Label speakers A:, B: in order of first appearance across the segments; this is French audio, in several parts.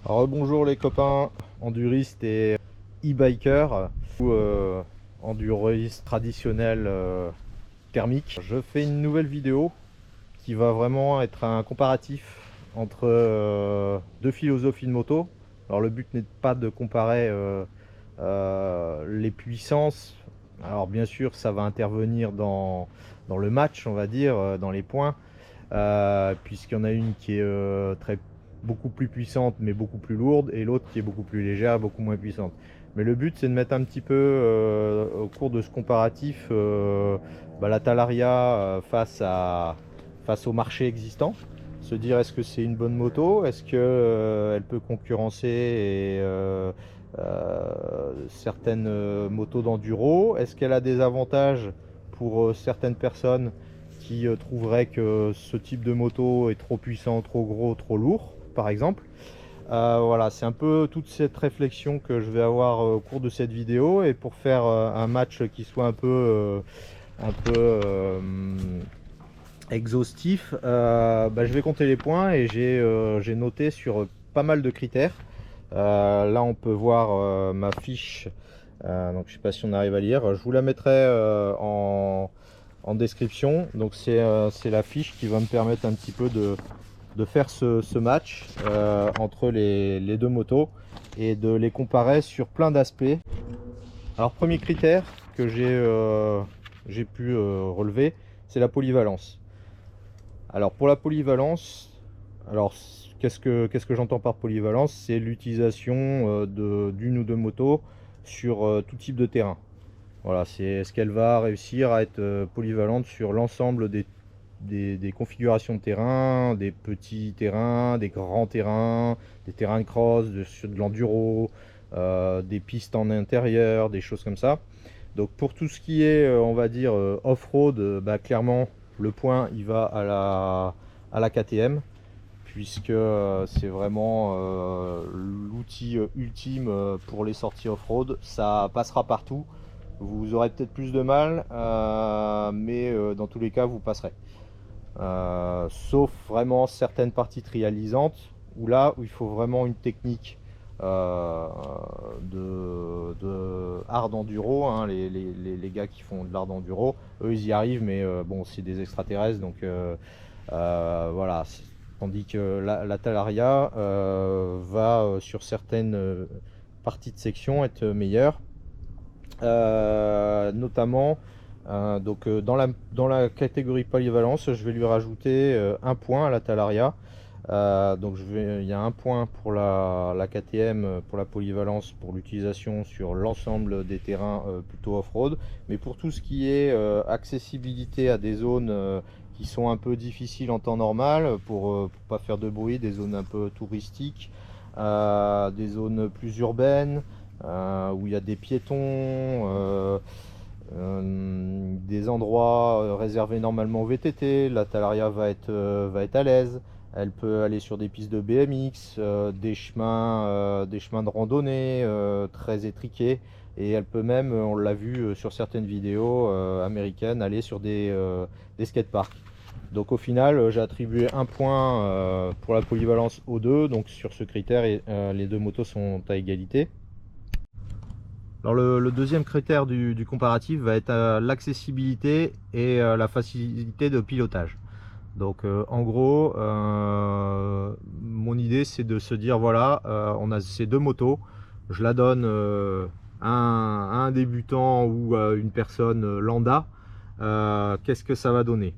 A: Bonjour les copains enduristes et e-bikers ou enduristes traditionnels thermiques. Je fais une nouvelle vidéo qui va vraiment être un comparatif entre deux philosophies de moto. Alors le but n'est pas de comparer les puissances. Alors bien sûr ça va intervenir dans le match, on va dire, dans les points, puisqu'il y en a une qui est beaucoup plus puissante mais beaucoup plus lourde, et l'autre qui est beaucoup plus légère, beaucoup moins puissante. Mais le but c'est de mettre un petit peu au cours de ce comparatif la Talaria face au marché existant, se dire est-ce que c'est une bonne moto, est-ce que elle peut concurrencer certaines motos d'enduro, est-ce qu'elle a des avantages pour certaines personnes qui trouveraient que ce type de moto est trop puissant, trop gros, trop lourd, par exemple. Voilà, c'est un peu toute cette réflexion que je vais avoir au cours de cette vidéo, et pour faire un match qui soit un peu exhaustif, je vais compter les points, et j'ai noté sur pas mal de critères. Là on peut voir ma fiche, donc je sais pas si on arrive à lire, je vous la mettrai en description. Donc c'est la fiche qui va me permettre un petit peu de faire ce match entre les deux motos et de les comparer sur plein d'aspects. Alors premier critère que j'ai pu relever, c'est la polyvalence. Alors pour la polyvalence, alors qu'est-ce que j'entends par polyvalence? C'est l'utilisation d'une ou deux motos sur tout type de terrain. Voilà, c'est est-ce qu'elle va réussir à être polyvalente sur l'ensemble des configurations de terrain, des petits terrains, des grands terrains, des terrains de cross, de l'enduro, des pistes en intérieur, des choses comme ça. Donc pour tout ce qui est, on va dire, off-road, clairement, le point il va à la KTM, puisque c'est vraiment l'outil ultime pour les sorties off-road. Ça passera partout. Vous aurez peut-être plus de mal, mais dans tous les cas, vous passerez. Sauf vraiment certaines parties trialisantes, où là, où il faut vraiment une technique de hard enduro, hein, les gars qui font de l'hard enduro, eux ils y arrivent, mais bon, c'est des extraterrestres, donc voilà. Tandis que la Talaria va sur certaines parties de section être meilleure, notamment dans la catégorie polyvalence. Je vais lui rajouter un point à la Talaria. Il y a un point pour la KTM, pour la polyvalence, pour l'utilisation sur l'ensemble des terrains plutôt off-road. Mais pour tout ce qui est accessibilité à des zones qui sont un peu difficiles en temps normal, pour pas faire de bruit, des zones un peu touristiques, des zones plus urbaines, où il y a des piétons, des endroits réservés normalement au VTT, la Talaria va être à l'aise. Elle peut aller sur des pistes de BMX, des chemins de randonnée très étriqués, et elle peut même, on l'a vu sur certaines vidéos américaines, aller sur des skateparks. Donc au final, j'ai attribué un point pour la polyvalence aux deux. Donc sur ce critère, les deux motos sont à égalité. Alors le deuxième critère du comparatif va être l'accessibilité et la facilité de pilotage. Donc en gros, mon idée c'est de se dire voilà, on a ces deux motos, je la donne à un débutant ou à une personne lambda, qu'est-ce que ça va donner?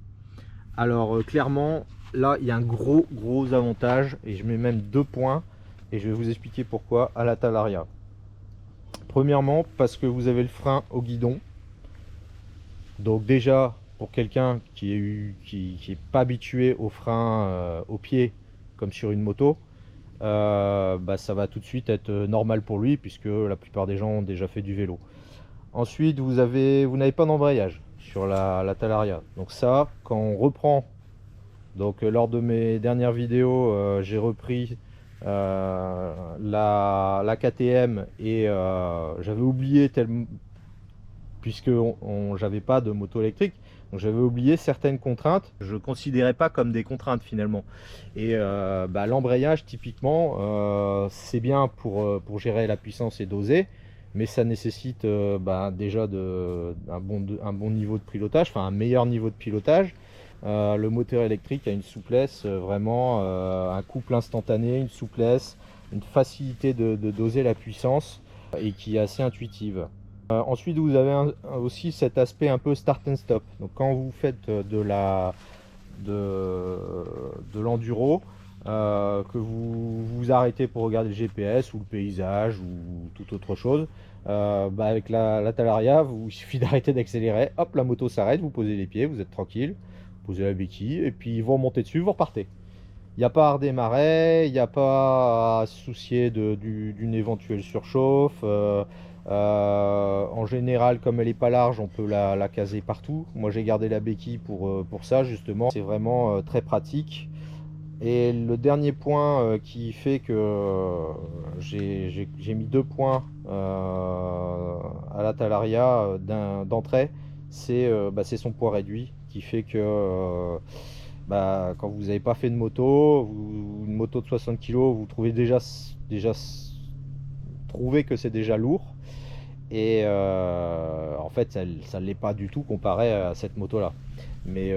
A: Alors clairement, là il y a un gros avantage, et je mets même 2 points, et je vais vous expliquer pourquoi, à la Talaria. Premièrement, parce que vous avez le frein au guidon. Donc déjà, pour quelqu'un qui est pas habitué au frein au pied, comme sur une moto, ça va tout de suite être normal pour lui, puisque la plupart des gens ont déjà fait du vélo. Ensuite, vous n'avez pas d'embrayage sur la Talaria. Donc ça, quand on reprend, donc lors de mes dernières vidéos, j'ai repris la KTM, et j'avais oublié puisque j'avais pas de moto électrique, Donc j'avais oublié certaines contraintes, je ne considérais pas comme des contraintes finalement. Et l'embrayage typiquement, c'est bien pour gérer la puissance et doser, mais ça nécessite déjà un bon niveau de pilotage, enfin un meilleur niveau de pilotage. Le moteur électrique a une souplesse, vraiment un couple instantané, une souplesse, une facilité de doser la puissance et qui est assez intuitive. Ensuite, vous avez aussi cet aspect un peu start and stop. Donc quand vous faites de l'enduro, que vous vous arrêtez pour regarder le GPS ou le paysage ou toute autre chose, avec la Talaria, il suffit d'arrêter d'accélérer, hop, la moto s'arrête, vous posez les pieds, vous êtes tranquille, vous posez la béquille et puis vous remontez dessus, vous repartez. Il n'y a pas à redémarrer, il n'y a pas à se soucier d'une éventuelle surchauffe. En général, comme elle n'est pas large, on peut la caser partout. Moi, j'ai gardé la béquille pour ça, justement. C'est vraiment très pratique. Et le dernier point qui fait que j'ai mis 2 points à la Talaria d'entrée, c'est son poids réduit qui fait que quand vous n'avez pas fait de moto, une moto de 60 kg, vous trouvez déjà trouvé que c'est déjà lourd. Et en fait, ça ne l'est pas du tout comparé à cette moto-là. Mais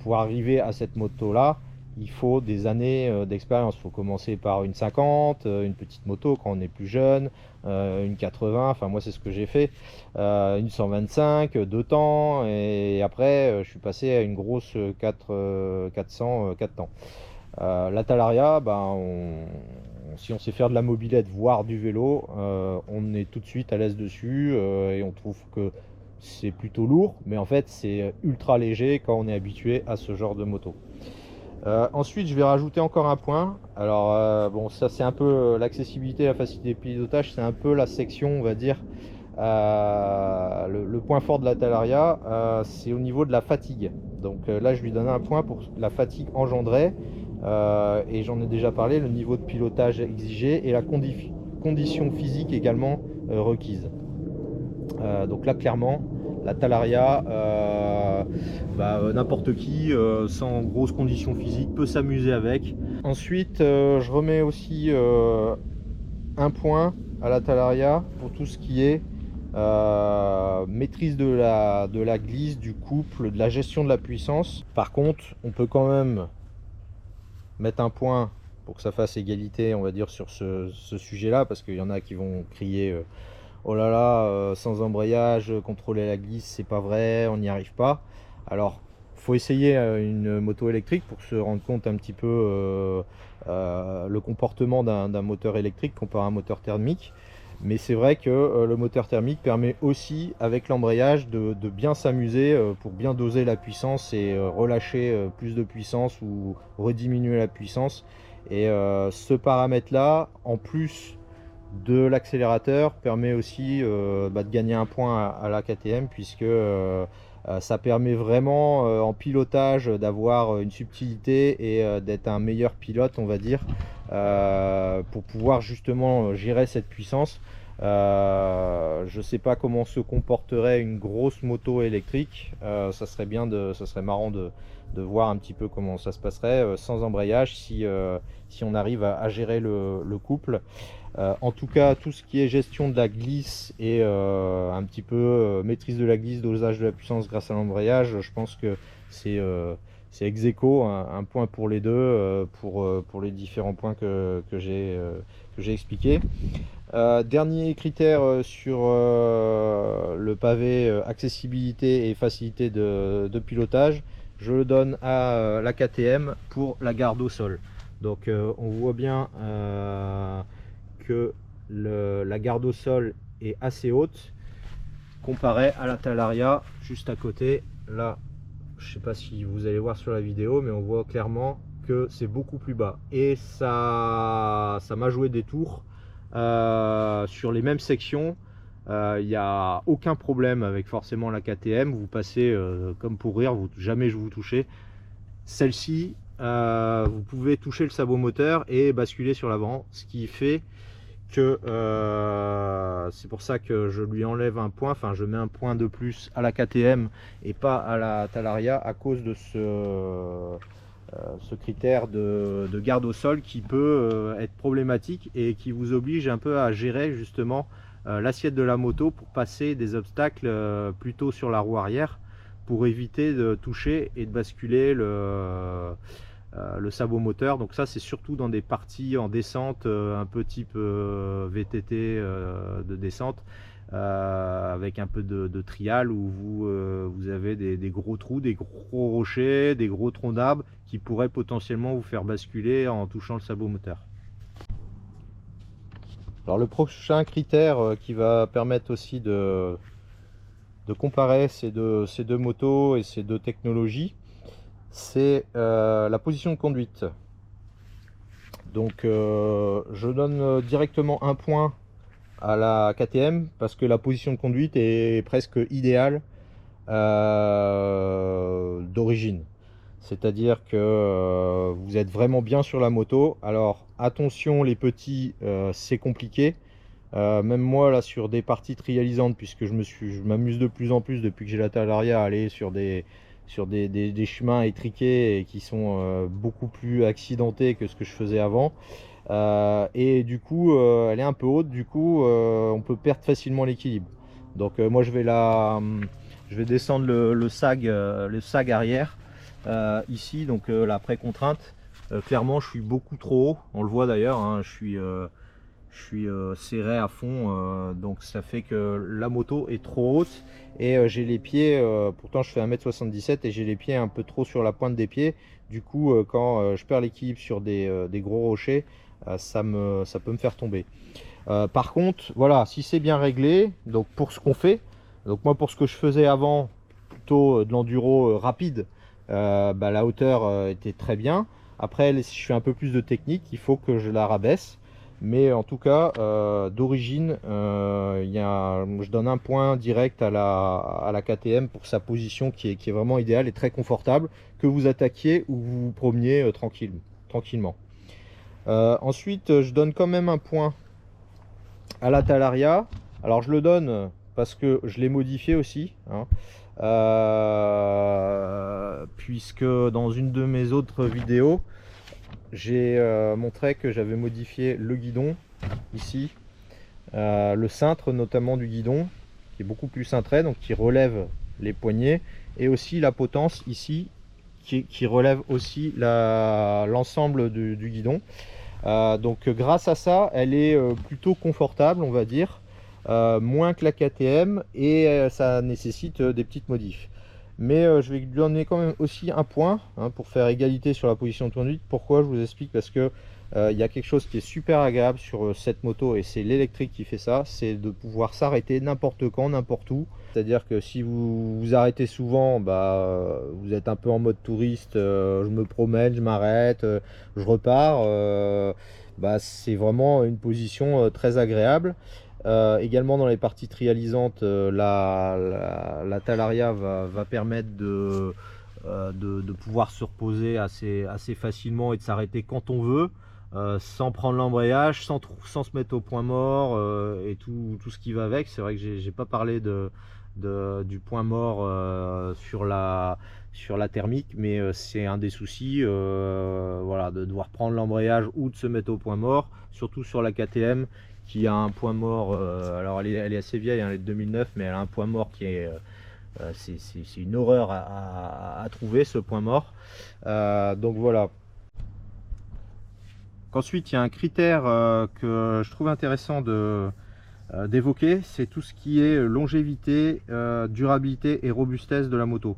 A: pour arriver à cette moto-là, il faut des années d'expérience. Il faut commencer par une 50, une petite moto quand on est plus jeune, une 80, enfin moi c'est ce que j'ai fait, une 125, 2 temps, et après je suis passé à une grosse 400, 4 temps. La Talaria, si on sait faire de la mobilette, voire du vélo, on est tout de suite à l'aise dessus et on trouve que c'est plutôt lourd, mais en fait c'est ultra léger quand on est habitué à ce genre de moto. Ensuite, je vais rajouter encore un point. Alors, ça c'est un peu l'accessibilité, la facilité de pilotage, c'est un peu la section, on va dire, le point fort de la Talaria, c'est au niveau de la fatigue. Donc là, je lui donne un point pour la fatigue engendrée, et j'en ai déjà parlé, le niveau de pilotage exigé et la condition physique également requise. Donc là, clairement, la Talaria, n'importe qui sans grosse condition physique peut s'amuser avec. Ensuite, je remets aussi un point à la Talaria pour tout ce qui est maîtrise de la glisse, du couple, de la gestion de la puissance. Par contre, on peut quand même mettre un point pour que ça fasse égalité, on va dire, sur ce sujet-là, parce qu'il y en a qui vont crier oh là là, sans embrayage, contrôler la glisse, c'est pas vrai, on n'y arrive pas. Alors, faut essayer une moto électrique pour se rendre compte un petit peu le comportement d'un moteur électrique comparé à un moteur thermique. Mais c'est vrai que le moteur thermique permet aussi, avec l'embrayage, de bien s'amuser pour bien doser la puissance et relâcher plus de puissance ou rediminuer la puissance. Et ce paramètre-là, en plus de l'accélérateur, permet aussi de gagner un point à la KTM, puisque ça permet vraiment en pilotage d'avoir une subtilité et d'être un meilleur pilote, on va dire, pour pouvoir justement gérer cette puissance. Je sais pas comment se comporterait une grosse moto électrique, ça serait marrant de voir un petit peu comment ça se passerait sans embrayage, si on arrive à gérer le couple. En tout cas, tout ce qui est gestion de la glisse et un petit peu maîtrise de la glisse, dosage de la puissance grâce à l'embrayage, je pense que c'est ex aequo, un point pour les deux, pour les différents points que j'ai expliqués. Dernier critère sur le pavé, accessibilité et facilité de pilotage, je le donne à la KTM pour la garde au sol. Donc on voit bien que la garde au sol est assez haute comparé à la Talaria juste à côté. Là, je sais pas si vous allez voir sur la vidéo, mais on voit clairement que c'est beaucoup plus bas, et ça m'a joué des tours sur les mêmes sections. Il n'y a aucun problème avec forcément la KTM, vous passez comme pour rire, jamais je vous touchez. Celle-ci, vous pouvez toucher le sabot moteur et basculer sur l'avant, ce qui fait que c'est pour ça que je lui enlève un point, enfin je mets un point de plus à la KTM et pas à la Talaria à cause de ce critère de garde au sol qui peut être problématique et qui vous oblige un peu à gérer justement l'assiette de la moto pour passer des obstacles plutôt sur la roue arrière pour éviter de toucher et de basculer le sabot moteur. Donc ça c'est surtout dans des parties en descente un peu type VTT de descente avec un peu de trial où vous avez des gros trous, des gros rochers, des gros troncs d'arbres qui pourraient potentiellement vous faire basculer en touchant le sabot moteur. Alors le prochain critère qui va permettre aussi de comparer ces deux motos et ces deux technologies, c'est la position de conduite. Donc je donne directement un point à la KTM parce que la position de conduite est presque idéale d'origine. C'est-à-dire que vous êtes vraiment bien sur la moto. Alors attention les petits, c'est compliqué. Même moi là sur des parties trialisantes, puisque je m'amuse de plus en plus depuis que j'ai la Talaria à aller sur des chemins étriqués et qui sont beaucoup plus accidentés que ce que je faisais avant. Et du coup elle est un peu haute, du coup on peut perdre facilement l'équilibre. Donc moi je vais descendre le sag arrière ici, donc la pré-contrainte. Clairement je suis beaucoup trop haut, on le voit d'ailleurs, hein, je suis serré à fond, donc ça fait que la moto est trop haute et j'ai les pieds, pourtant je fais 1m77 et j'ai les pieds un peu trop sur la pointe des pieds. Du coup quand je perds l'équilibre sur des gros rochers, ça peut me faire tomber. Par contre voilà, si c'est bien réglé, donc pour ce qu'on fait, donc moi pour ce que je faisais avant, plutôt de l'enduro rapide, la hauteur était très bien. Après si je fais un peu plus de technique, il faut que je la rabaisse. Mais en tout cas, d'origine, je donne un point direct à la KTM pour sa position qui est vraiment idéale et très confortable, que vous attaquiez ou vous vous promeniez tranquillement. Ensuite, je donne quand même un point à la Talaria. Alors je le donne parce que je l'ai modifié aussi, hein. Puisque dans une de mes autres vidéos, j'ai montré que j'avais modifié le guidon ici, le cintre notamment du guidon qui est beaucoup plus cintré, donc qui relève les poignets, et aussi la potence ici qui relève aussi l'ensemble du guidon. Donc grâce à ça elle est plutôt confortable, on va dire, moins que la KTM, et ça nécessite des petites modifs. Mais je vais lui donner quand même aussi un point, hein, pour faire égalité sur la position de conduite. Pourquoi? Je vous explique. Parce que il y a quelque chose qui est super agréable sur cette moto, et c'est l'électrique qui fait ça, c'est de pouvoir s'arrêter n'importe quand, n'importe où. C'est à dire que si vous vous arrêtez souvent, vous êtes un peu en mode touriste, je me promène, je m'arrête, je repars, c'est vraiment une position très agréable. Également dans les parties trialisantes, la Talaria va permettre de pouvoir se reposer assez facilement et de s'arrêter quand on veut, sans prendre l'embrayage, sans se mettre au point mort, et tout ce qui va avec. C'est vrai que j'ai pas parlé du point mort sur la thermique, mais c'est un des soucis, voilà, de devoir prendre l'embrayage ou de se mettre au point mort, surtout sur la KTM qui a un point mort, alors elle est assez vieille, hein, elle est de 2009, mais elle a un point mort qui est c'est une horreur à trouver, ce point mort. Donc voilà. Ensuite il y a un critère que je trouve intéressant d'évoquer, c'est tout ce qui est longévité, durabilité et robustesse de la moto.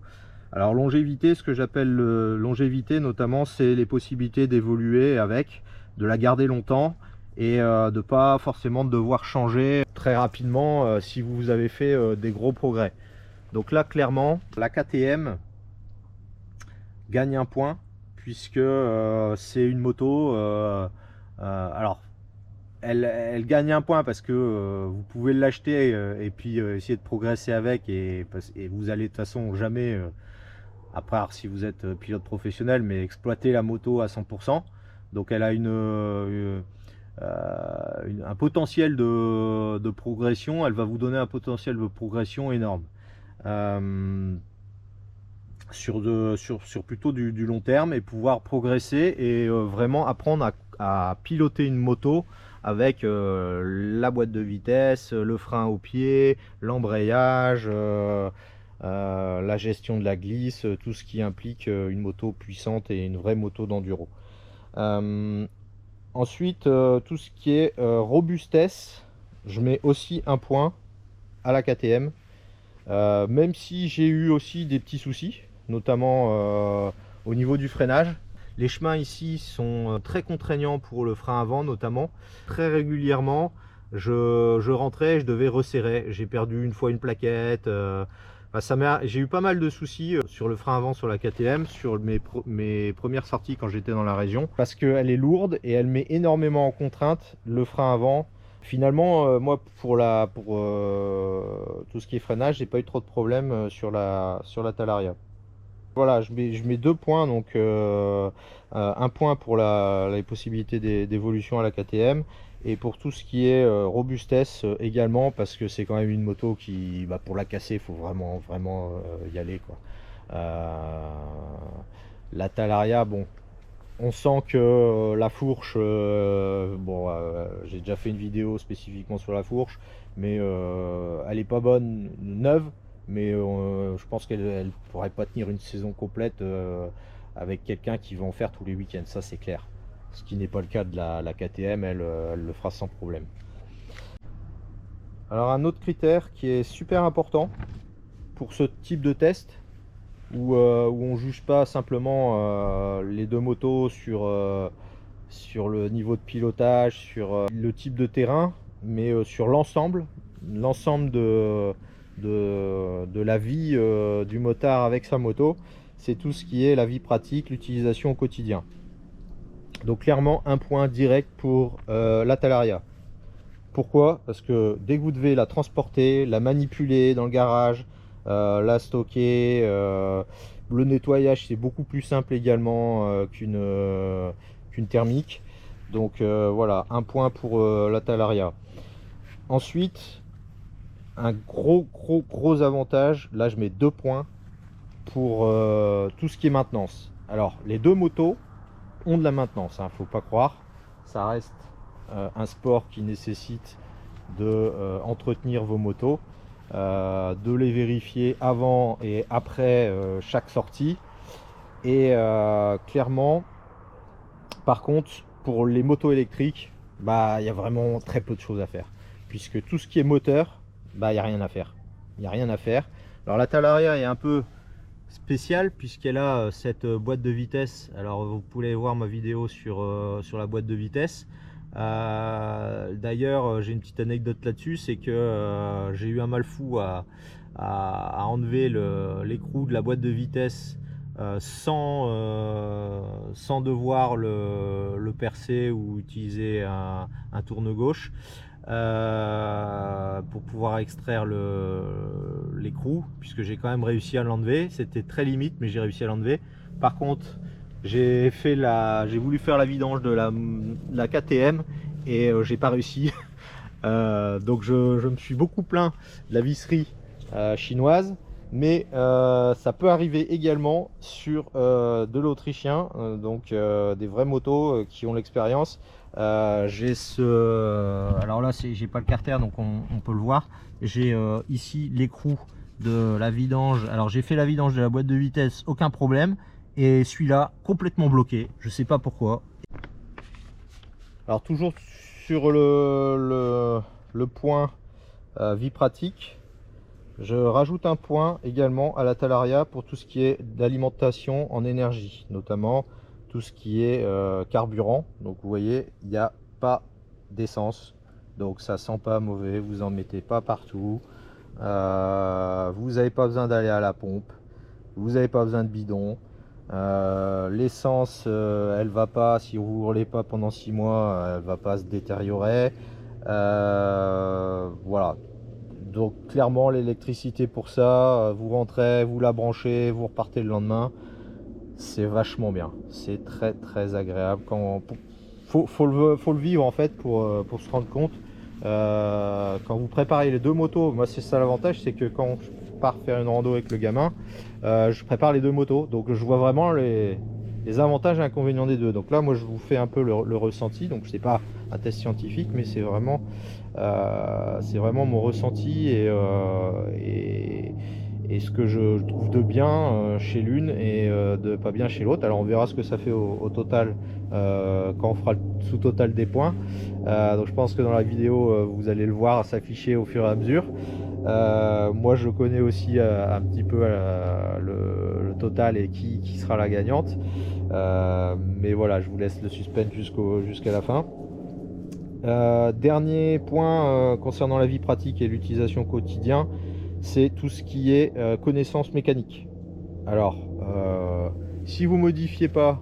A: Alors longévité, ce que j'appelle longévité notamment, c'est les possibilités d'évoluer avec, de la garder longtemps, et de pas forcément devoir changer très rapidement si vous avez fait des gros progrès. Donc là clairement la KTM gagne un point, puisque c'est une moto, alors elle gagne un point parce que vous pouvez l'acheter et puis essayer de progresser avec, et vous allez de toute façon jamais, à part si vous êtes pilote professionnel, mais exploiter la moto à 100%. Donc elle a un potentiel de progression, elle va vous donner un potentiel de progression énorme. Sur plutôt du long terme, et pouvoir progresser et vraiment apprendre à piloter une moto avec la boîte de vitesse, le frein au pied, l'embrayage, la gestion de la glisse, tout ce qui implique une moto puissante et une vraie moto d'enduro. Ensuite, tout ce qui est robustesse, je mets aussi un point à la KTM, même si j'ai eu aussi des petits soucis, notamment au niveau du freinage. Les chemins ici sont très contraignants pour le frein avant, notamment. Très régulièrement, je rentrais, je devais resserrer. J'ai perdu une fois une plaquette. J'ai eu pas mal de soucis sur le frein avant sur la KTM, sur mes premières sorties quand j'étais dans la région, parce qu'elle est lourde et elle met énormément en contrainte le frein avant. Finalement, moi, pour tout ce qui est freinage, j'ai pas eu trop de problèmes sur la Talaria. Voilà, je mets 2 points, donc un point pour les possibilités d'évolution à la KTM, et pour tout ce qui est robustesse également, parce que c'est quand même une moto qui, pour la casser, il faut vraiment y aller, quoi. La Talaria, bon, on sent que la fourche, j'ai déjà fait une vidéo spécifiquement sur la fourche, mais elle est pas bonne neuve, mais je pense qu'elle pourrait pas tenir une saison complète avec quelqu'un qui va en faire tous les week-ends, ça c'est clair. Ce qui n'est pas le cas de la KTM, elle le fera sans problème. Alors un autre critère qui est super important pour ce type de test, où on juge pas simplement les deux motos sur le niveau de pilotage, sur le type de terrain, mais sur l'ensemble de la vie du motard avec sa moto. C'est tout ce qui est la vie pratique, l'utilisation au quotidien. Donc clairement un point direct pour la Talaria. Pourquoi? Parce que dès que vous devez la transporter, la manipuler dans le garage, la stocker, le nettoyage c'est beaucoup plus simple également qu'une thermique. Donc voilà, un point pour la Talaria. Ensuite, un gros avantage, là je mets 2 points pour tout ce qui est maintenance. Alors les deux motos ont de la maintenance, hein, faut pas croire, ça reste un sport qui nécessite de entretenir vos motos, de les vérifier avant et après chaque sortie, et clairement par contre pour les motos électriques, il y a vraiment très peu de choses à faire, puisque tout ce qui est moteur, il n'y a rien à faire, alors la Talaria est un peu spéciale puisqu'elle a cette boîte de vitesse. Alors vous pouvez voir ma vidéo sur la boîte de vitesse. D'ailleurs j'ai une petite anecdote là-dessus, c'est que j'ai eu un mal fou à enlever l'écrou de la boîte de vitesse sans devoir le percer ou utiliser un tourne-gauche pour pouvoir extraire l'écrou, puisque j'ai quand même réussi à l'enlever. C'était très limite, mais j'ai réussi à l'enlever. Par contre, j'ai voulu faire la vidange de la KTM et j'ai pas réussi. Donc je me suis beaucoup plaint de la visserie chinoise, mais ça peut arriver également sur de l'autrichien, donc des vraies motos qui ont l'expérience. Alors là j'ai pas le carter, donc on peut le voir. J'ai ici l'écrou de la vidange. Alors j'ai fait la vidange de la boîte de vitesse, aucun problème, et celui-là complètement bloqué, je sais pas pourquoi. Alors toujours sur le point vie pratique, je rajoute un point également à la Talaria pour tout ce qui est d'alimentation en énergie, notamment tout ce qui est carburant. Donc vous voyez, il n'y a pas d'essence, donc ça sent pas mauvais, vous en mettez pas partout, vous n'avez pas besoin d'aller à la pompe, vous n'avez pas besoin de bidon. L'essence elle va pas, si vous ne roulez pas pendant 6 mois, elle va pas se détériorer. Voilà, donc clairement l'électricité pour ça, vous rentrez, vous la branchez, vous repartez le lendemain. C'est vachement bien, c'est très agréable. faut le vivre en fait pour se rendre compte. Quand vous préparez les deux motos, moi c'est ça l'avantage, c'est que quand je pars faire une rando avec le gamin, je prépare les deux motos, donc je vois vraiment les avantages et inconvénients des deux. Donc là moi je vous fais un peu le ressenti, donc c'est pas un test scientifique, mais c'est vraiment mon ressenti et ce que je trouve de bien chez l'une et de pas bien chez l'autre. Alors on verra ce que ça fait au total quand on fera le sous-total des points. Donc je pense que dans la vidéo vous allez le voir s'afficher au fur et à mesure. Moi je connais aussi un petit peu le total et qui sera la gagnante. Mais voilà, je vous laisse le suspense jusqu'à la fin. Dernier point concernant la vie pratique et l'utilisation quotidienne, c'est tout ce qui est connaissance mécanique. Alors, si vous modifiez pas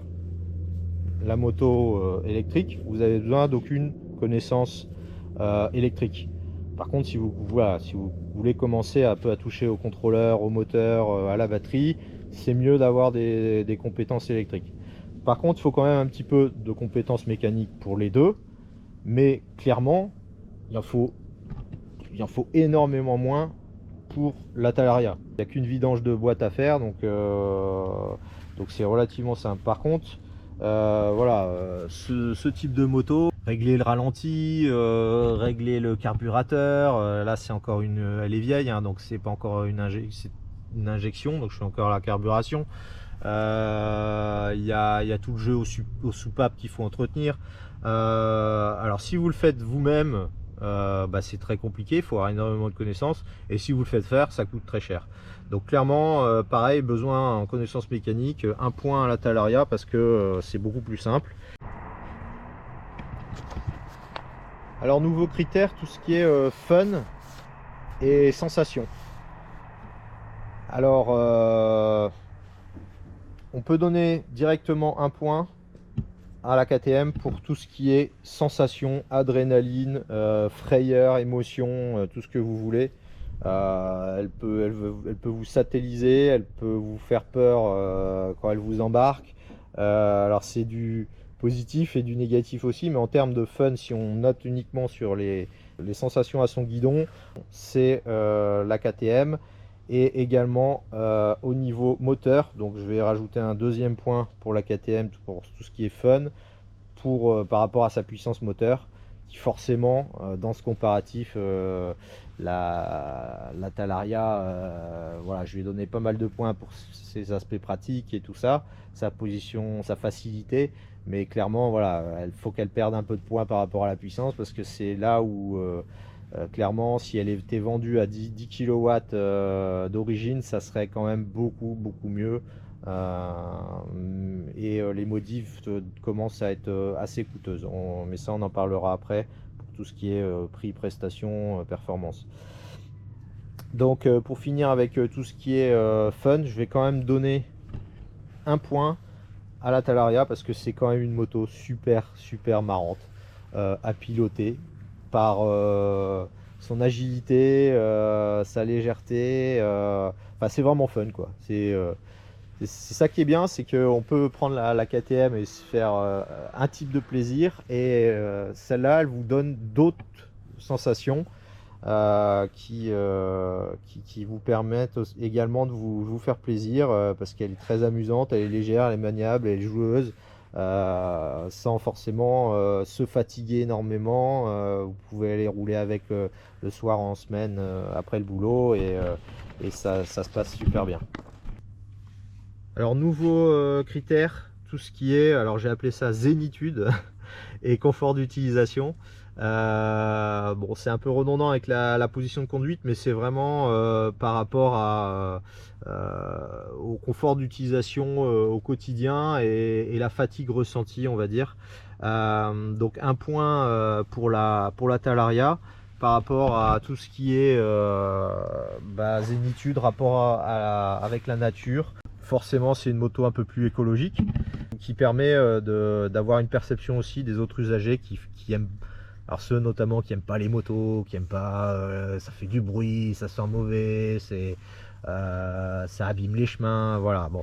A: la moto électrique, vous avez besoin d'aucune connaissance électrique. Par contre, si vous voulez commencer un peu à toucher au contrôleur, au moteur, à la batterie, c'est mieux d'avoir des compétences électriques. Par contre, il faut quand même un petit peu de compétences mécaniques pour les deux, mais clairement, il en faut énormément moins pour la Talaria. Il n'y a qu'une vidange de boîte à faire, donc c'est relativement simple. Par contre, voilà, ce type de moto, régler le ralenti, régler le carburateur, là c'est encore elle est vieille, hein, donc c'est pas encore une injection, donc je fais encore la carburation. Il y a tout le jeu aux soupapes qu'il faut entretenir. Alors si vous le faites vous-même, c'est très compliqué, il faut avoir énormément de connaissances, et si vous le faites faire, ça coûte très cher. Donc clairement, pareil, besoin en connaissance mécanique, un point à la Talaria parce que c'est beaucoup plus simple. Alors nouveau critère, tout ce qui est fun et sensation. Alors on peut donner directement un point à la KTM pour tout ce qui est sensation, adrénaline, frayeur, émotion, tout ce que vous voulez. Elle peut vous satelliser, elle peut vous faire peur quand elle vous embarque. Alors c'est du positif et du négatif aussi, mais en termes de fun, si on note uniquement sur les sensations à son guidon, c'est la KTM. Et également au niveau moteur, donc je vais rajouter un deuxième point pour la KTM pour tout ce qui est fun, par rapport à sa puissance moteur, qui forcément dans ce comparatif, la Talaria, voilà, je lui ai donné pas mal de points pour ses aspects pratiques et tout ça, sa position, sa facilité, mais clairement voilà, il faut qu'elle perde un peu de points par rapport à la puissance, parce que c'est là où clairement, si elle était vendue à 10 kW d'origine, ça serait quand même beaucoup mieux. Les modifs commencent à être assez coûteuses. Mais ça, on en parlera après pour tout ce qui est prix, prestation, performance. Donc, pour finir avec tout ce qui est fun, je vais quand même donner un point à la Talaria parce que c'est quand même une moto super marrante à piloter par son agilité, sa légèreté, enfin c'est vraiment fun quoi. C'est ça qui est bien, c'est qu'on peut prendre la KTM et se faire un type de plaisir, et celle-là elle vous donne d'autres sensations qui vous permettent également de vous faire plaisir parce qu'elle est très amusante, elle est légère, elle est maniable, elle est joueuse. Sans forcément se fatiguer énormément. Vous pouvez aller rouler avec le soir en semaine après le boulot, et ça se passe super bien. Alors nouveau critère, tout ce qui est, alors j'ai appelé ça zénitude et confort d'utilisation. Bon, c'est un peu redondant avec la position de conduite, mais c'est vraiment par rapport au confort d'utilisation au quotidien et la fatigue ressentie, on va dire. Donc un point pour la Talaria par rapport à tout ce qui est zénitude, rapport avec la nature. Forcément, c'est une moto un peu plus écologique qui permet d'avoir une perception aussi des autres usagers qui aiment. Alors ceux notamment qui n'aiment pas les motos, qui n'aiment pas, ça fait du bruit, ça sent mauvais, ça abîme les chemins, voilà. Bon,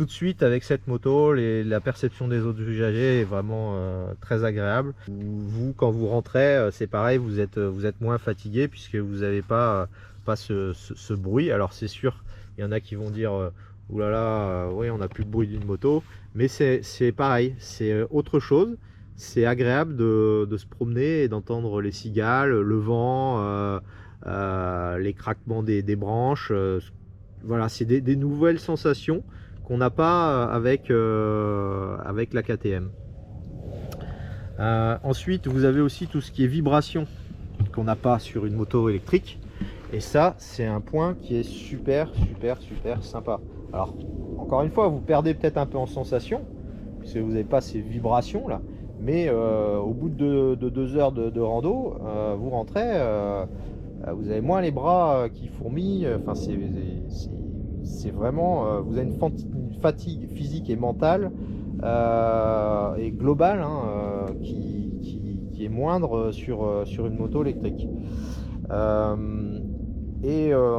A: tout de suite avec cette moto, la perception des autres usagers est vraiment très agréable. Vous, quand vous rentrez, c'est pareil, vous êtes moins fatigué puisque vous n'avez pas ce bruit. Alors c'est sûr, il y en a qui vont dire oulala, oui, on n'a plus de bruit d'une moto, mais c'est pareil, c'est autre chose. C'est agréable de se promener et d'entendre les cigales, le vent, les craquements des branches. Voilà, c'est des nouvelles sensations qu'on n'a pas avec la KTM. Ensuite, vous avez aussi tout ce qui est vibration qu'on n'a pas sur une moto électrique. Et ça, c'est un point qui est super sympa. Alors, encore une fois, vous perdez peut-être un peu en sensation, puisque vous n'avez pas ces vibrations là. Mais au bout de 2 heures de rando, vous rentrez, vous avez moins les bras qui fourmillent. Enfin, c'est vraiment, vous avez une fatigue physique et mentale et globale qui est moindre sur une moto électrique. On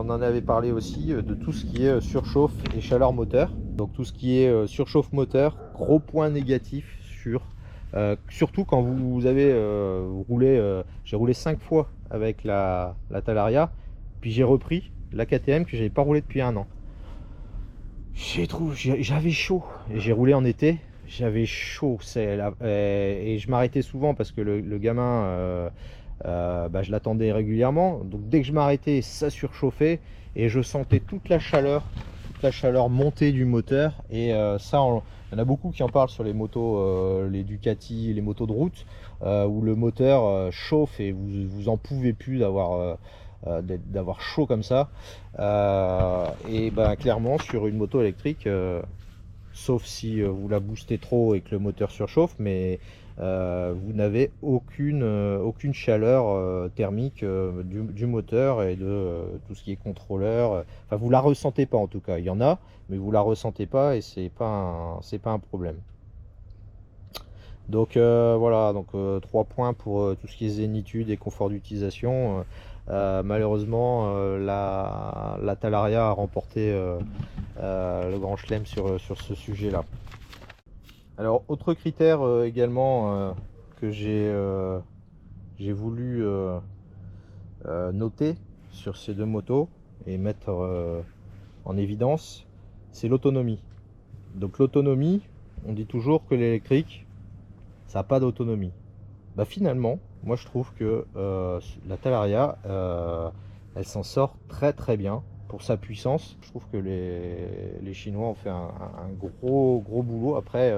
A: en avait parlé aussi de tout ce qui est surchauffe et chaleur moteur. Donc tout ce qui est surchauffe moteur, gros point négatif surtout quand vous avez roulé, j'ai roulé 5 fois avec la Talaria, puis j'ai repris la KTM que j'avais pas roulé depuis 1 an. J'avais chaud, et j'ai roulé en été, j'avais chaud, et je m'arrêtais souvent parce que le gamin, je l'attendais régulièrement, donc dès que je m'arrêtais, ça surchauffait et je sentais toute la chaleur monter du moteur. Et ça, il y en a beaucoup qui en parlent sur les motos, les Ducati, les motos de route, où le moteur chauffe et vous en pouvez plus d'avoir chaud comme ça. Clairement sur une moto électrique, sauf si vous la boostez trop et que le moteur surchauffe, mais vous n'avez aucune chaleur thermique du moteur et de tout ce qui est contrôleur. Enfin, vous la ressentez pas en tout cas. Il y en a, mais vous la ressentez pas et c'est pas un problème. Donc voilà, donc 3 points pour tout ce qui est zénitude et confort d'utilisation. Malheureusement, la Talaria a remporté le Grand Chelem sur ce sujet-là. Alors, autre critère également que j'ai voulu noter sur ces 2 motos et mettre en évidence, c'est l'autonomie. Donc l'autonomie, on dit toujours que l'électrique, ça n'a pas d'autonomie. Bah finalement, moi je trouve que la Talaria, elle s'en sort très bien pour sa puissance. Je trouve que les Chinois ont fait un gros boulot. Après,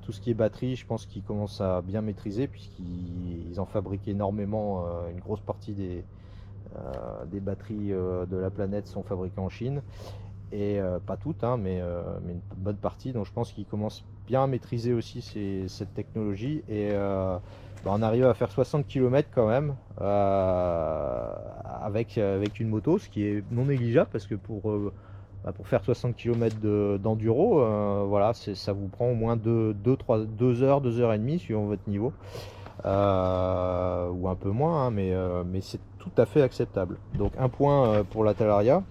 A: tout ce qui est batterie, je pense qu'ils commencent à bien maîtriser puisqu'ils en fabriquent énormément. Une grosse partie des batteries de la planète sont fabriquées en Chine. Et pas toutes, mais une bonne partie. Donc je pense qu'ils commencent bien à maîtriser aussi cette technologie. Et on arrive à faire 60 km quand même avec une moto, ce qui est non négligeable parce que pour faire 60 km d'enduro, voilà, ça vous prend au moins 2 heures, 2 heures et demie suivant votre niveau. Ou un peu moins, mais c'est tout à fait acceptable. Donc un point pour la Talaria.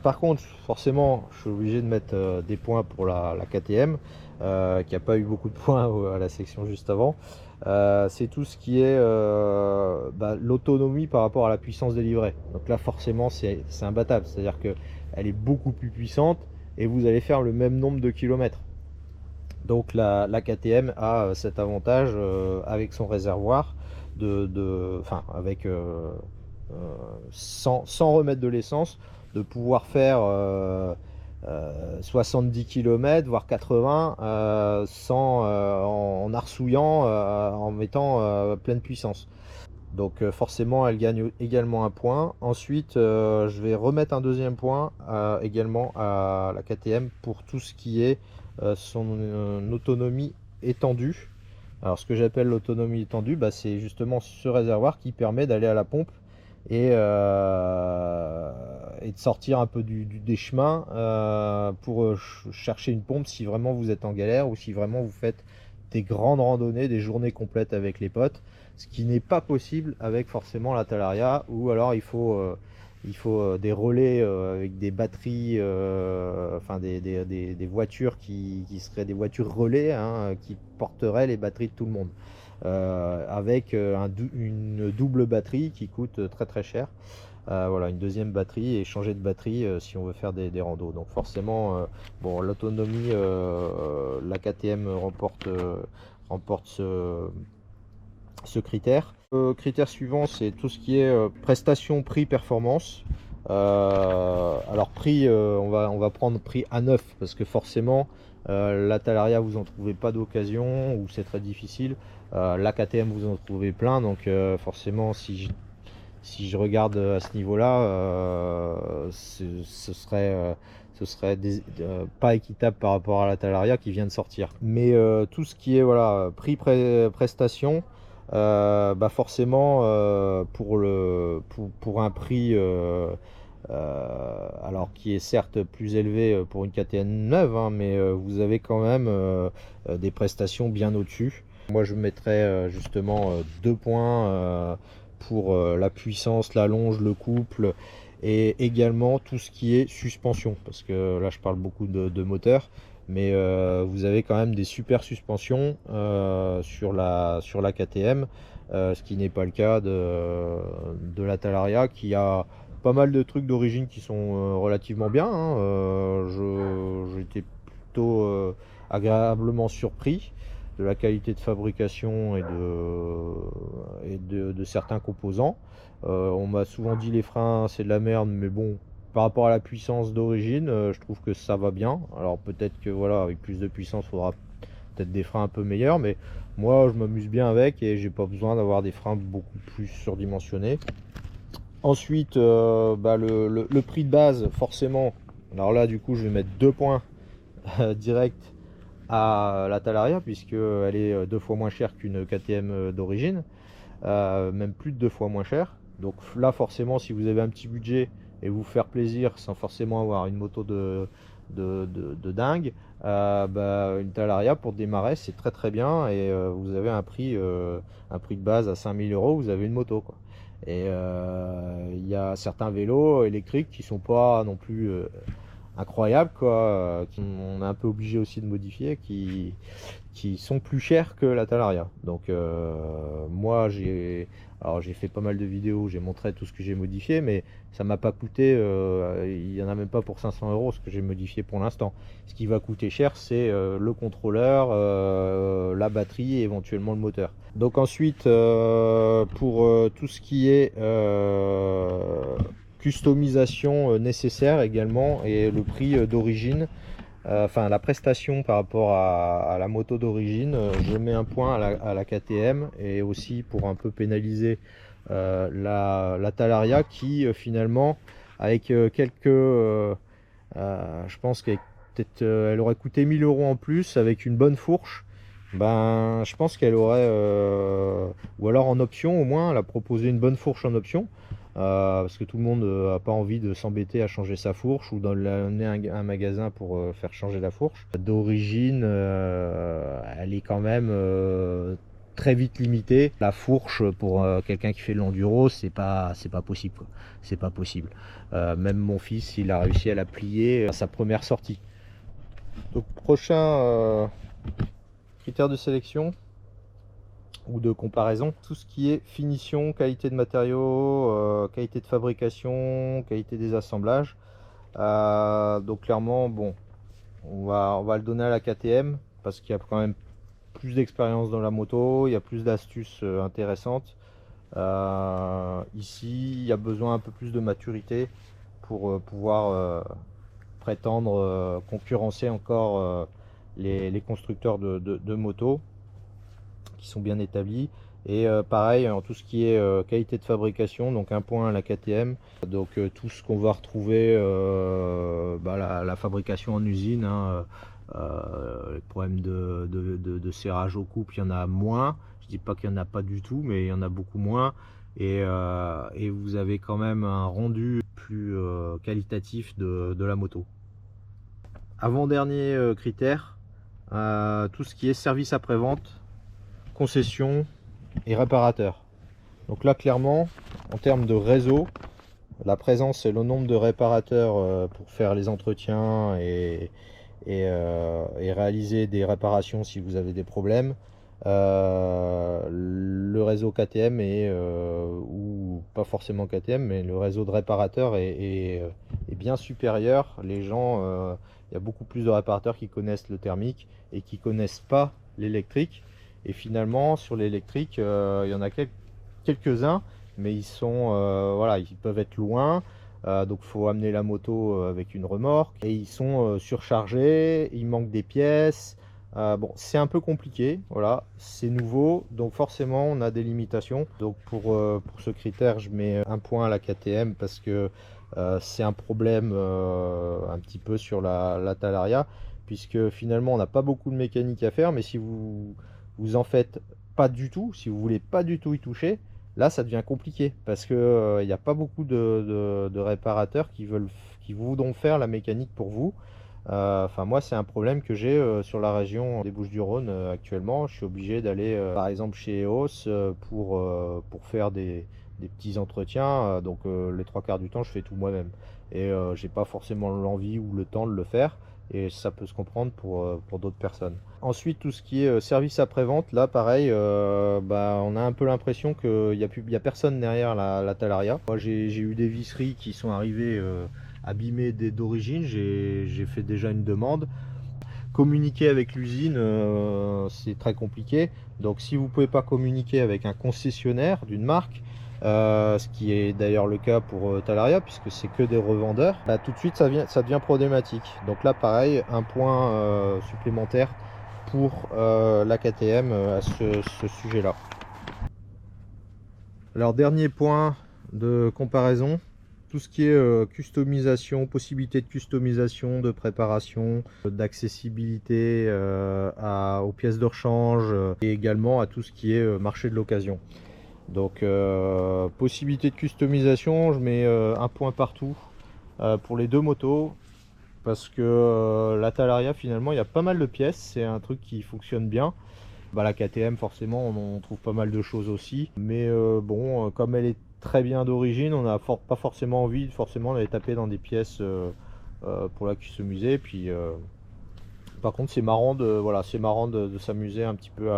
A: Par contre, forcément, je suis obligé de mettre des points pour la KTM, qui n'a pas eu beaucoup de points à la section juste avant. C'est tout ce qui est l'autonomie par rapport à la puissance délivrée. Donc là, forcément, c'est imbattable. C'est-à-dire qu'elle est beaucoup plus puissante et vous allez faire le même nombre de kilomètres. Donc la KTM a cet avantage avec son réservoir sans remettre de l'essence, de pouvoir faire 70 km voire 80 en arsouillant, en mettant pleine puissance. Donc forcément elle gagne également un point. Ensuite je vais remettre un deuxième point également à la KTM pour tout ce qui est son autonomie étendue. Alors ce que j'appelle l'autonomie étendue, c'est justement ce réservoir qui permet d'aller à la pompe et de sortir un peu des chemins pour chercher une pompe si vraiment vous êtes en galère ou si vraiment vous faites des grandes randonnées, des journées complètes avec les potes, ce qui n'est pas possible avec forcément la Talaria, ou alors il faut il faut des relais avec des batteries, enfin des voitures qui seraient des voitures relais, hein, qui porteraient les batteries de tout le monde. Avec une double batterie qui coûte très très cher. Voilà, une deuxième batterie et changer de batterie si on veut faire des randos. Donc forcément, bon, l'autonomie, la KTM remporte ce critère. Le critère suivant, c'est tout ce qui est prestation, prix, performance. Alors prix, on va prendre prix à neuf parce que forcément la Talaria vous en trouvez pas d'occasion ou c'est très difficile. La KTM vous en trouvez plein, donc forcément si je regarde à ce niveau-là, ce serait pas équitable par rapport à la Talaria qui vient de sortir. Mais tout ce qui est voilà, prix prestation, bah forcément pour un prix alors qui est certes plus élevé pour une KTM neuve, hein, mais vous avez quand même des prestations bien au-dessus. Moi je mettrais justement 2 points pour la puissance, la longe, le couple et également tout ce qui est suspension, parce que là je parle beaucoup de moteur, mais vous avez quand même des super suspensions sur la KTM, ce qui n'est pas le cas de la Talaria qui a pas mal de trucs d'origine qui sont relativement bien, hein. J'étais plutôt agréablement surpris de la qualité de fabrication et de certains composants. On m'a souvent dit les freins c'est de la merde, mais bon, par rapport à la puissance d'origine, je trouve que ça va bien. Alors peut-être que voilà, avec plus de puissance, il faudra peut-être des freins un peu meilleurs, mais moi je m'amuse bien avec et j'ai pas besoin d'avoir des freins beaucoup plus surdimensionnés. Ensuite, bah, le prix de base, forcément. Alors là, du coup, je vais mettre 2 points direct à la Talaria, puisqu'elle est 2 fois moins chère qu'une KTM d'origine, même plus de 2 fois moins cher. Donc là, forcément, si vous avez un petit budget et vous faire plaisir sans forcément avoir une moto de dingue, bah, une Talaria pour démarrer, c'est très très bien. Et vous avez un prix de base à 5000 €, vous avez une moto, quoi. Et il y a certains vélos électriques qui sont pas non plus incroyables, quoi, on est un peu obligé aussi de modifier, qui sont plus chers que la Talaria. Donc moi j'ai fait pas mal de vidéos, j'ai montré tout ce que j'ai modifié, mais ça m'a pas coûté, il y en a même pas pour 500 € ce que j'ai modifié pour l'instant. Ce qui va coûter cher, c'est le contrôleur, la batterie et éventuellement le moteur. Donc ensuite pour tout ce qui est customisation nécessaire également et le prix d'origine, enfin la prestation par rapport à la moto d'origine, je mets un point à la KTM, et aussi pour un peu pénaliser la Talaria qui finalement avec je pense qu'elle elle aurait coûté 1000 € en plus avec une bonne fourche. Ben je pense qu'elle aurait ou alors en option, au moins elle a proposé une bonne fourche en option. Parce que tout le monde n'a pas envie de s'embêter à changer sa fourche ou d'emmener un magasin pour faire changer la fourche. D'origine, elle est quand même très vite limitée. La fourche pour quelqu'un qui fait de l'enduro, c'est pas possible, quoi. C'est pas possible. Même mon fils, il a réussi à la plier à sa première sortie. Donc prochain critère de sélection ou de comparaison, tout ce qui est finition, qualité de matériaux, qualité de fabrication, qualité des assemblages. Donc clairement, bon, on va le donner à la KTM parce qu'il y a quand même plus d'expérience dans la moto, il y a plus d'astuces intéressantes. Ici, il y a besoin un peu plus de maturité pour pouvoir prétendre concurrencer encore les constructeurs de motos qui sont bien établis. Et pareil en tout ce qui est qualité de fabrication, donc un point à la KTM. Donc tout ce qu'on va retrouver, bah, la fabrication en usine, hein, les problèmes de serrage au couple, il y en a moins. Je dis pas qu'il n'y en a pas du tout, mais il y en a beaucoup moins. Et vous avez quand même un rendu plus qualitatif de la moto. Avant-dernier critère, tout ce qui est service après-vente, concession et réparateur. Donc là clairement en termes de réseau, la présence et le nombre de réparateurs pour faire les entretiens et réaliser des réparations si vous avez des problèmes. Le réseau KTM ou pas forcément KTM, mais le réseau de réparateurs est bien supérieur. Les gens, il y a beaucoup plus de réparateurs qui connaissent le thermique et qui connaissent pas l'électrique. Et finalement, sur l'électrique, il y en a quelques-uns, mais ils sont, voilà, ils peuvent être loin. Donc il faut amener la moto avec une remorque et ils sont surchargés, il manque des pièces. Bon, c'est un peu compliqué, voilà, c'est nouveau, donc forcément on a des limitations. Donc pour ce critère, je mets un point à la KTM parce que c'est un problème un petit peu sur la Talaria, puisque finalement on n'a pas beaucoup de mécanique à faire, mais si vous en faites pas du tout, si vous voulez pas du tout y toucher, là ça devient compliqué parce que il n'y a pas beaucoup de réparateurs qui voudront faire la mécanique pour vous. Enfin, moi, c'est un problème que j'ai sur la région des Bouches-du-Rhône actuellement. Je suis obligé d'aller, par exemple, chez EOS pour faire des petits entretiens. Donc, les trois quarts du temps, je fais tout moi-même. Et j'ai pas forcément l'envie ou le temps de le faire. Et ça peut se comprendre pour d'autres personnes. Ensuite, tout ce qui est service après-vente, là, pareil, bah, on a un peu l'impression qu'il y a personne derrière la Talaria. Moi, j'ai eu des visseries qui sont arrivées abîmées d'origine. J'ai fait déjà une demande. Communiquer avec l'usine, c'est très compliqué. Donc, si vous pouvez pas communiquer avec un concessionnaire d'une marque, ce qui est d'ailleurs le cas pour Talaria puisque c'est que des revendeurs, bah, tout de suite ça devient problématique. Donc là pareil, un point supplémentaire pour la KTM à ce sujet là. Alors dernier point de comparaison, tout ce qui est customisation, possibilité de customisation, de préparation, d'accessibilité aux pièces de rechange et également à tout ce qui est marché de l'occasion. Donc possibilité de customisation, je mets un point partout pour les deux motos parce que la Talaria finalement il y a pas mal de pièces, c'est un truc qui fonctionne bien. Bah, la KTM forcément on trouve pas mal de choses aussi, mais bon comme elle est très bien d'origine, on n'a pas forcément envie forcément d'aller taper dans des pièces pour la customiser. Puis par contre c'est marrant voilà, c'est marrant de s'amuser un petit peu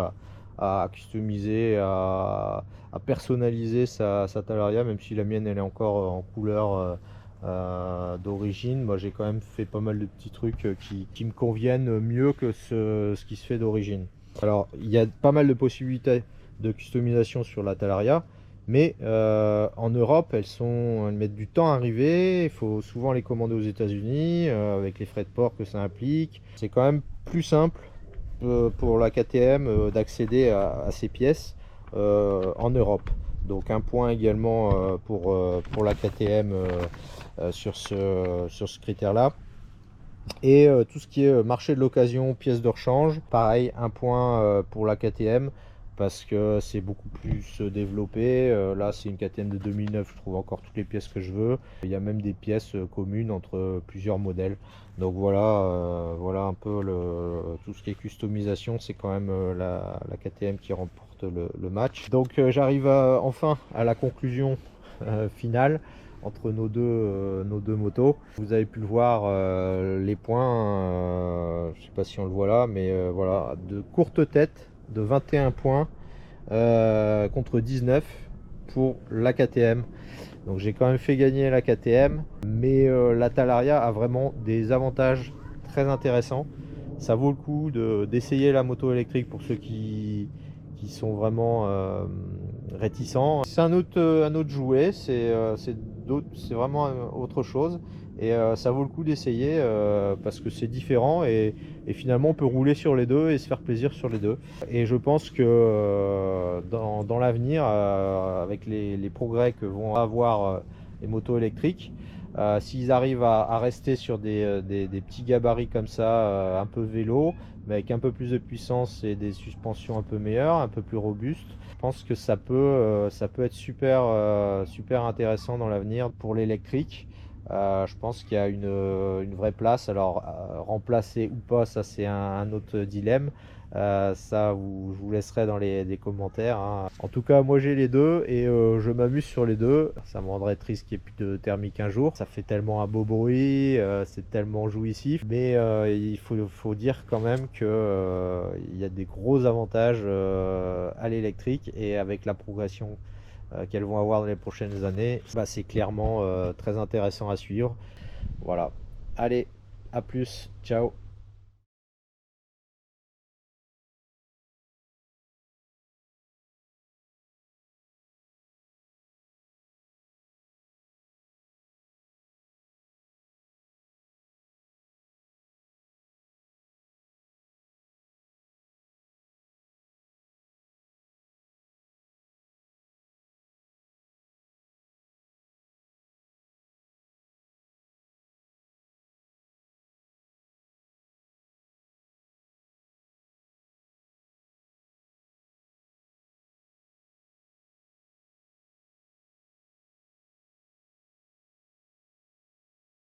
A: à customiser, à personnaliser sa Talaria, même si la mienne elle est encore en couleur d'origine. Moi j'ai quand même fait pas mal de petits trucs qui me conviennent mieux que ce qui se fait d'origine. Alors il y a pas mal de possibilités de customisation sur la Talaria, mais en Europe elles mettent du temps à arriver. Il faut souvent les commander aux États-Unis avec les frais de port que ça implique. C'est quand même plus simple pour la KTM d'accéder à ces pièces en Europe. Donc un point également pour la KTM sur ce critère-là. Et tout ce qui est marché de l'occasion, pièces de rechange, pareil, un point pour la KTM parce que c'est beaucoup plus développé. Là, c'est une KTM de 2009, je trouve encore toutes les pièces que je veux. Il y a même des pièces communes entre plusieurs modèles. Donc voilà, voilà un peu tout ce qui est customisation, c'est quand même la KTM qui remporte le match. Donc j'arrive enfin à la conclusion finale entre nos deux motos. Vous avez pu le voir, les points, je sais pas si on le voit là, mais voilà, de courte tête de 21 points contre 19 pour la KTM. Donc j'ai quand même fait gagner la KTM, mais la Talaria a vraiment des avantages très intéressants. Ça vaut le coup d'essayer la moto électrique pour ceux qui sont vraiment réticents. C'est un autre jouet, c'est vraiment autre chose. Et ça vaut le coup d'essayer parce que c'est différent et finalement on peut rouler sur les deux et se faire plaisir sur les deux. Et je pense que dans l'avenir, avec les progrès que vont avoir les motos électriques, s'ils arrivent à rester sur des petits gabarits comme ça, un peu vélo, mais avec un peu plus de puissance et des suspensions un peu meilleures, un peu plus robustes, je pense que ça peut être super intéressant dans l'avenir pour l'électrique. Je pense qu'il y a une vraie place. Alors remplacer ou pas, ça c'est un autre dilemme, Ça, je vous laisserai dans les commentaires, hein. En tout cas, moi j'ai les deux et je m'amuse sur les deux. Ça me rendrait triste qu'il n'y ait plus de thermique un jour. Ça fait tellement un beau bruit, c'est tellement jouissif. Mais il faut dire quand même que il y a des gros avantages à l'électrique et avec la progression qu'elles vont avoir dans les prochaines années, bah, c'est clairement très intéressant à suivre. Voilà. Allez, à plus. Ciao.